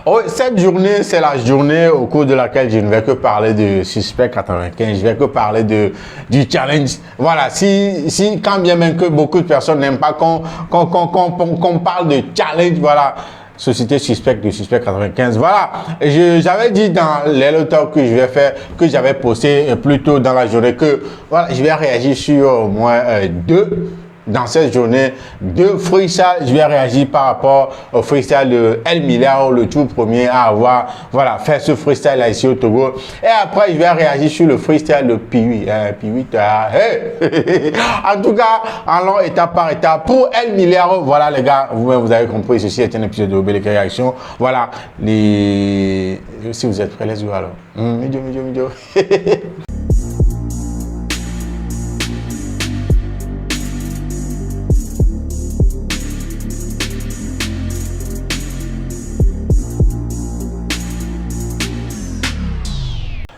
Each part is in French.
Oh, cette journée, c'est la journée au cours de laquelle je ne vais que parler de Suspect 95. Je vais que parler du challenge. Voilà, quand bien même que beaucoup de personnes n'aiment pas qu'on parle de challenge, voilà. Société Suspect de Suspect 95. Voilà, j'avais dit dans l'Hello Talk que je vais faire, que j'avais posté plus tôt dans la journée que voilà, je vais réagir sur au moins dans cette journée, 2 freestyles. Je vais réagir par rapport au freestyle de El Milliard, le tout premier à avoir, voilà, fait ce freestyle là ici au Togo. Et après, je vais réagir sur le freestyle de Piwi. Piwi, hey. En tout cas, allons étape par étape. Pour El Milliard, voilà les gars, vous avez compris, ceci est un épisode de Obélé Réaction. Voilà, si vous êtes prêts, let's go alors. Midio.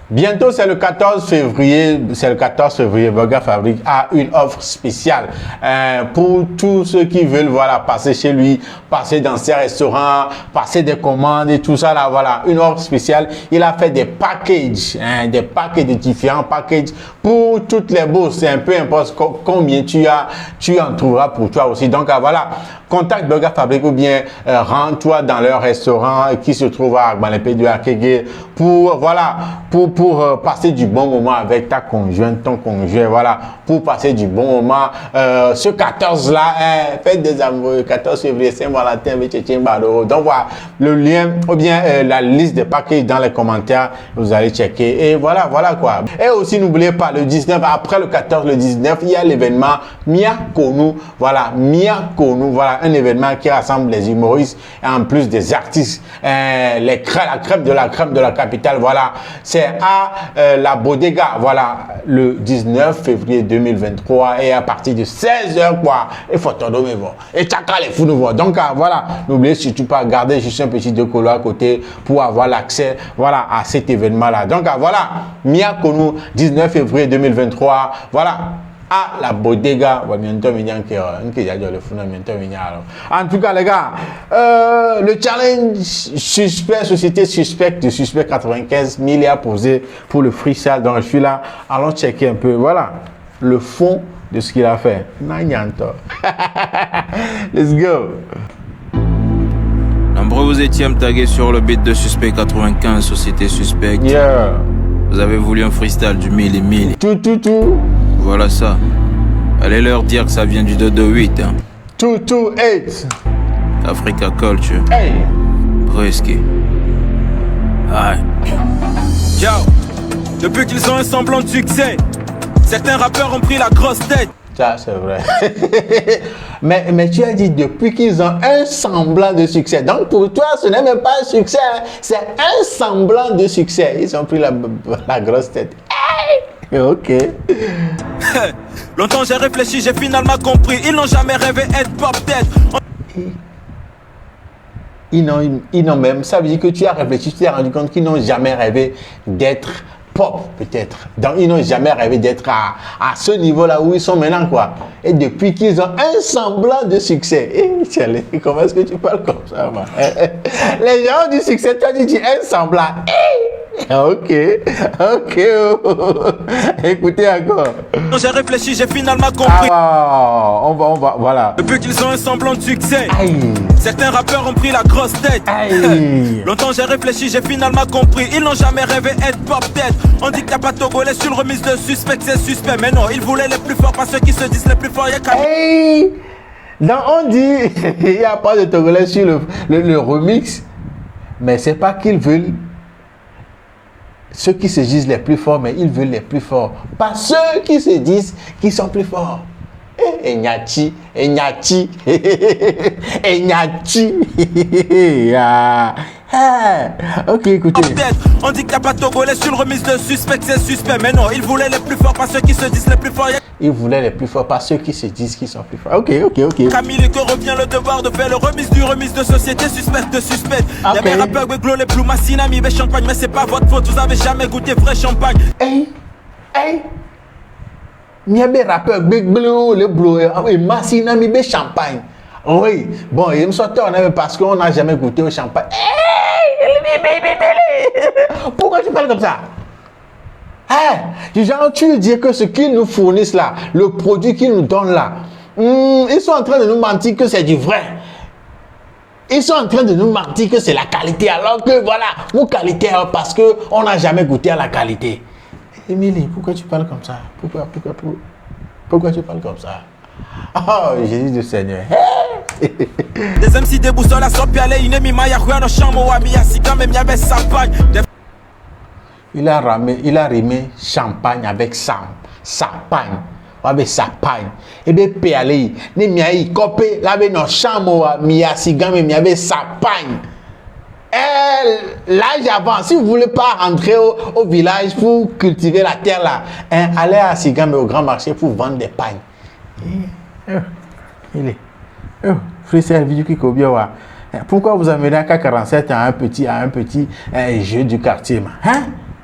Bientôt, c'est le 14 février. Burger Fabric a une offre spéciale pour tous ceux qui veulent, voilà, passer chez lui, passer dans ses restaurants, passer des commandes et tout ça là, voilà, une offre spéciale. Il a fait des packages, des différents packages pour toutes les bourses. C'est un peu importe combien tu en trouveras pour toi aussi. Donc voilà, contacte Burger Fabric ou bien rends-toi dans leur restaurant qui se trouve à Agbalépé du Akege pour voilà, pour passer du bon moment avec ta conjointe, ton conjoint, voilà, pour passer du bon moment. Ce 14 là, fête des amoureux, 14 février, Saint-Valentin, donc voilà, le lien ou bien la liste des packages dans les commentaires, vous allez checker et voilà quoi. Et aussi n'oubliez pas, le 19, après le 14, le 19, il y a l'événement Mia Konu, voilà, un événement qui rassemble les humoristes et en plus des artistes, la crème de la capitale, voilà, c'est à la Bodega, voilà, le 19 février 2023 et à partir de 16h, quoi, et faut t'en donner, et tchaka les fous nous voir. Donc, voilà, n'oubliez surtout pas, garder juste un petit décolo à côté pour avoir l'accès, voilà, à cet événement-là. Donc, voilà, Mia Konu, 19 février 2023, voilà, à la Bodega. En tout cas, les gars, le challenge société Suspect de Suspect 95 milliards posé pour le freestyle. Donc, je suis là. Allons checker un peu, voilà, le fond de ce qu'il a fait. Let's go. Nombreux vous étiez tagués sur le beat de Suspect 95, Société Suspect. Yeah. Vous avez voulu un freestyle du 1000 et 1000. Tout. Voilà ça. Allez leur dire que ça vient du 228. Hein. 228. Africa Culture. Hey. Presque. Aïe. Ciao. Depuis qu'ils ont un semblant de succès, certains rappeurs ont pris la grosse tête. Ça, c'est vrai. mais tu as dit depuis qu'ils ont un semblant de succès. Donc, pour toi, ce n'est même pas un succès. Hein. C'est un semblant de succès. Ils ont pris la grosse tête. Hey! Ok. Longtemps j'ai réfléchi, j'ai finalement compris. Ils n'ont jamais rêvé être pop tête. Ils n'ont même... Ça veut dire que tu as réfléchi, tu t'es rendu compte qu'ils n'ont jamais rêvé d'être pop, peut-être. Donc, ils n'ont jamais rêvé d'être à ce niveau-là où ils sont maintenant, quoi. Et depuis qu'ils ont un semblant de succès. Comment est-ce que tu parles comme ça, man? Les gens ont du succès, toi, tu dis un semblant. Ok. Écoutez encore. J'ai réfléchi, j'ai finalement compris. On va, voilà. Depuis qu'ils ont un semblant de succès, aïe. Certains rappeurs ont pris la grosse tête. Aïe. Longtemps j'ai réfléchi, j'ai finalement compris. Ils n'ont jamais rêvé être pop tête. On dit qu'il n'y a pas de Togolais sur le remise de Suspect, c'est suspect. Mais non, ils voulaient les plus forts, pas ceux qui se disent les plus forts. Hey. Donc on dit, il n'y a pas de Togolais sur le remix. Mais c'est pas qu'ils veulent ceux qui se disent les plus forts, mais ils veulent les plus forts. Pas ceux qui se disent qu'ils sont plus forts. Enyati. Ok, écoutez. On dit qu'il n'y a pas de Togolais sur le remise de Suspect, c'est suspect. Mais non, ils voulaient les plus forts, pas ceux qui se disent les plus forts. Ils voulaient les plus forts, pas ceux qui se disent qu'ils sont plus forts. Ok. Camille, que revient le devoir de faire le remise de société Suspect de Suspect. Y'a mes rappeurs Beglo, les plus Massina, mi champagne. Mais c'est pas votre faute, vous avez jamais goûté vrai champagne. Hey. Il y a des rappeurs Beglo, les Blo, et Massina, mi champagne. Oui, bon, il me sortait parce qu'on n'a jamais goûté au champagne. Pourquoi tu parles comme ça? Genre, tu veux dire que ce qu'ils nous fournissent là, le produit qu'ils nous donnent là, ils sont en train de nous mentir que c'est du vrai. Ils sont en train de nous mentir que c'est la qualité, alors que voilà, vos qualités, parce qu'on n'a jamais goûté à la qualité. Émilie, pourquoi tu parles comme ça? Pourquoi tu parles comme ça? Oh, Jésus du Seigneur. Des MC déboussolent la sope, aller une mimaya, no chambre, ami, assis quand même, y'avait sa pagne. Il a rimé champagne avec sapagne. Avec sapagne. Et bien, péalé, ne miaï, copé, la ben no chambre, miasigam, mais miabe sapagne. L'âge avant, si vous ne voulez pas rentrer au village pour cultiver la terre là, allez à Sigam au grand marché pour vendre des pagnes. Pourquoi vous amenez un K47 à un petit jeu du quartier?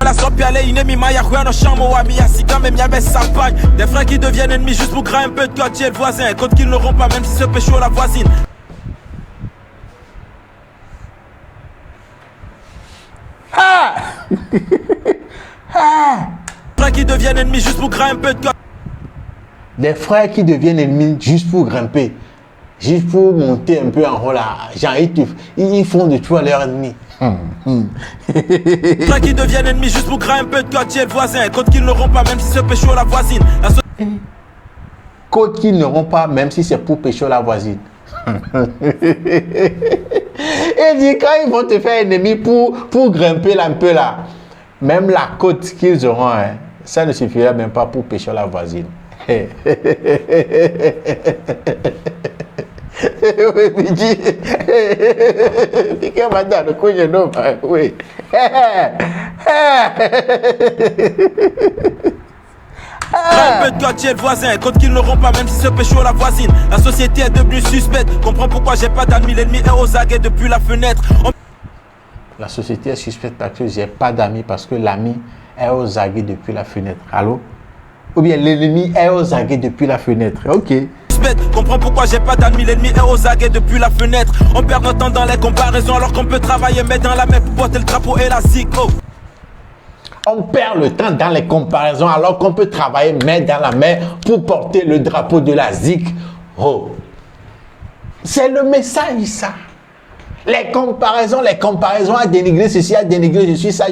La sope aller une mimaya, no chambre, ami, assis quand même, y'avait sa pagne. Des frères qui deviennent ennemis juste pour grailler un peu de quartier, le voisin. Côte qu'ils n'auront pas, même si ce pécho la voisine. Frères qui deviennent ennemis juste pour grimper un peu de... Des frères qui deviennent ennemis juste pour grimper, juste pour monter un peu en haut là. Genre, ils font de toi leur ennemi. Frères qui deviennent ennemis juste pour grimper un peu de quartier, le voisin. Côte qu'ils n'auront pas, même si ce pécho la voisine. Côte qu'ils n'auront pas, même si c'est pour pécho la voisine. Et dit quand ils vont te faire ennemi pour grimper un peu là, même la côte qu'ils auront, ça ne suffira même pas pour pécher la voisine. Un peu de quartier, le voisin, compte qu'ils n'auront pas, même si ce pécho la voisine. La société est devenue suspecte. Comprends pourquoi j'ai pas d'amis, l'ennemi est aux aguets depuis la fenêtre. La société est suspecte parce que j'ai pas d'amis, parce que l'ami est aux aguets depuis la fenêtre. Allô? Ou bien l'ennemi est aux aguets depuis la fenêtre. Ok. Comprends pourquoi j'ai pas d'amis, l'ennemi est aux aguets depuis la fenêtre. On perd notre temps dans les comparaisons alors qu'on peut travailler, mettre dans la main pour porter le drapeau et la zig. Oh. On perd le temps dans les comparaisons alors qu'on peut travailler main dans la main pour porter le drapeau de la ZIC. Oh. C'est le message, ça. Les comparaisons à dénigrer ceci, à dénigrer je suis ça.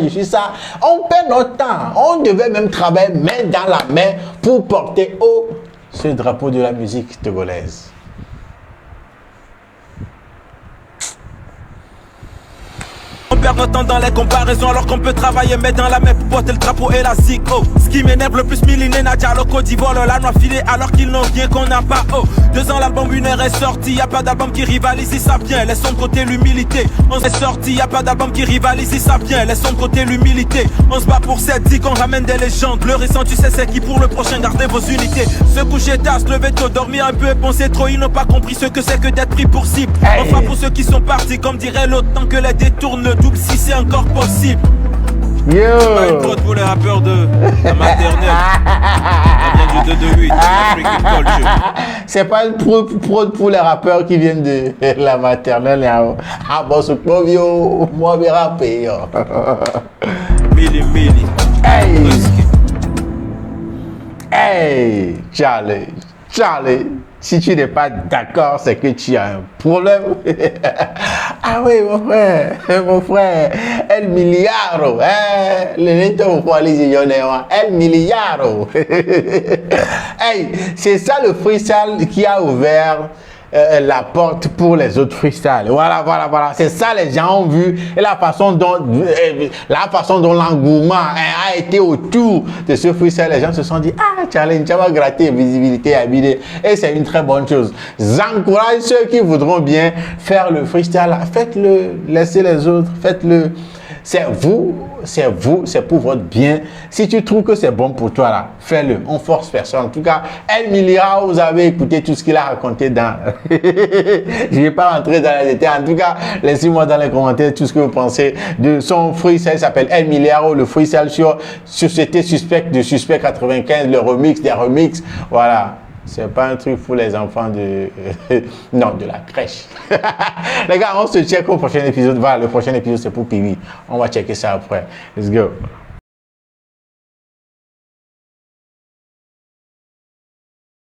On perd notre temps. On devait même travailler main dans la main pour porter haut ce drapeau de la musique togolaise. On perd notre temps dans les comparaisons alors qu'on peut travailler, mettre dans la main pour porter le drapeau et la zig. Oh. Ce qui m'énerve le plus, Miliné, Nadia, le Côte d'Ivoire, la noix filée alors qu'ils n'ont rien qu'on n'a pas. Oh. 2 ans, l'album une heure est sorti, y a pas d'album qui rivalise, ça vient, laissons de côté l'humilité. On est sorti, y a pas d'album qui rivalise, ça vient, laissons de côté l'humilité. On se bat pour cette zig, on ramène des légendes. Le récent, tu sais, c'est qui pour le prochain, gardez vos unités. Se coucher tard, se lever tôt, dormir un peu et penser trop, ils n'ont pas compris ce que c'est que d'être pris pour cible. On frappe pour ceux qui sont partis, comme dirait l'autre, tant que les détourne le double si c'est encore possible. Yo. Pas une prod pour les rappeurs de la maternelle. Ça vient du 228, African Culture. C'est pas une prod pour les rappeurs qui viennent de la maternelle. Ah bon, ce pauvre, moi, je vais rapper. Mili. Hey, Charlie. Si tu n'es pas d'accord, c'est que tu as un problème. Ah oui, mon frère, El Miliaro, le neto pour aller El Miliaro. Hey, c'est ça le freestyle qui a ouvert la porte pour les autres freestyles. Voilà. C'est ça les gens ont vu et la façon dont l'engouement a été autour de ce freestyle. Les gens se sont dit, ah, challenge, ça va gratter visibilité, habiter. Et c'est une très bonne chose. J'encourage ceux qui voudront bien faire le freestyle. Faites-le, laissez les autres, faites-le. C'est pour votre bien. Si tu trouves que c'est bon pour toi, là, fais-le. On force personne. En tout cas, El Miliaro, vous avez écouté tout ce qu'il a raconté dans... Je ne vais pas rentrer dans les détails. En tout cas, laissez-moi dans les commentaires tout ce que vous pensez de son freestyle. Il s'appelle El Miliaro, le freestyle sur Société Suspecte de Suspect 95, le remix des remix. Voilà. C'est pas un truc pour les enfants de... non, de la crèche. Les gars, on se check au prochain épisode. Voilà, le prochain épisode, c'est pour Piwi. On va checker ça après. Let's go.